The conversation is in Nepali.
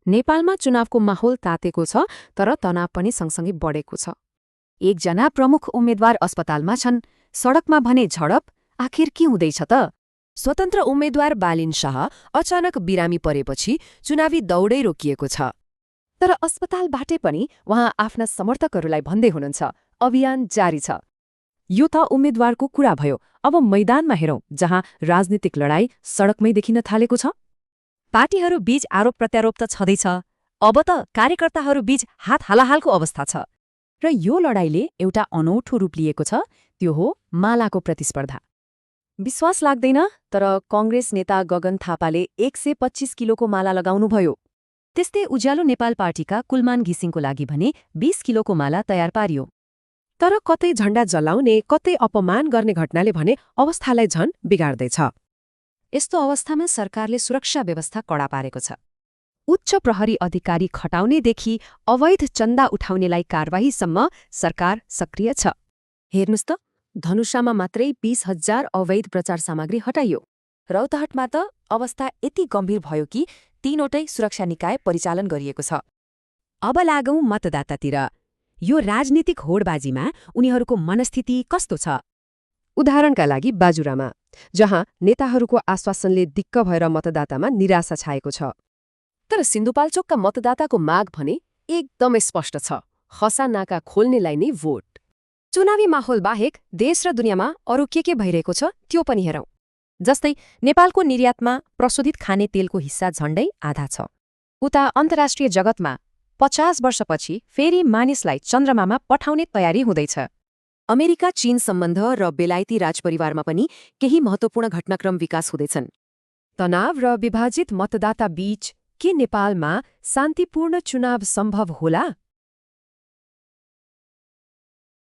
नेपालमा चुनावको माहौल तातेको छ, तर तनाव पनि सँगसँगै बढेको छ। एकजना प्रमुख उम्मेद्वार अस्पतालमा छन्, सडकमा भने झडप। आखिर के हुँदैछ त? स्वतन्त्र उम्मेद्वार बालिन शाह अचानक बिरामी परेपछि चुनावी दौडै रोकिएको छ। तर अस्पतालबाटै पनि उहाँ आफ्ना समर्थकहरूलाई भन्दै हुनुहुन्छ, अभियान जारी छ। यो त उम्मेद्वारको कुरा भयो। अब मैदानमा हेरौं, जहाँ राजनीतिक लडाईँ सडकमै देखिन थालेको छ। पार्टीहरू बीच आरोप प्रत्यारोप त छँदैछ, अब त कार्यकर्ताहरू बीच हात हालाहालको अवस्था छ। र यो लडाईँले एउटा अनौठो रूप लिएको छ, त्यो हो मालाको प्रतिस्पर्धा। विश्वास लाग्दैन, तर कांग्रेस नेता गगन थापाले 125 किलोको माला लगाउनुभयो। त्यस्तै उज्यालो नेपाल पार्टीका कुलमान घिसिङको लागि भने 20 किलोको माला तयार पारियो। तर कतै झण्डा जलाउने, कतै अपमान गर्ने घटनाले भने अवस्थालाई झन बिगार्दैछ। यस्तो अवस्थामा सरकारले सुरक्षा व्यवस्था कडा पारेको छ। उच्च प्रहरी अधिकारी खटाउनेदेखि अवैध चन्दा उठाउनेलाई कारवाहीसम्म सरकार सक्रिय छ। हेर्नुस् त, धनुषामा मात्रै 20,000 अवैध प्रचार सामग्री हटाइयो। रौतहटमा त अवस्था यति गम्भीर भयो कि 3वटै सुरक्षा निकाय परिचालन गरिएको छ। अब लागौं मतदातातिर। यो राजनीतिक होडबाजीमा उनीहरूको मनस्थिति कस्तो छ? उदाहरणका लागि बाजुरामा, जहाँ नेताहरूको आश्वासनले दिक्क भएर मतदातामा निराशा छाएको छ। तर सिन्धुपाल्चोकका मतदाताको माग भने एकदमै स्पष्ट छ, खसा नाका खोल्नेलाई नै भोट। चुनावी माहौल बाहेक देश र दुनियाँमा अरू के भइरहेको छ त्यो पनि हेरौं। जस्तै नेपालको निर्यातमा प्रशोधित खाने तेलको हिस्सा झण्डै आधा छ। उता अन्तर्राष्ट्रिय जगतमा 50 वर्षपछि फेरि मानिसलाई चन्द्रमामा पठाउने तयारी हुँदैछ। अमेरिका चीन सम्बन्ध र बेलायती राजपरिवारमा पनि केही महत्त्वपूर्ण घटनाक्रम विकास हुँदैछन्। तनाव र विभाजित मतदाता बीच के नेपालमा शान्तिपूर्ण चुनाव सम्भव होला?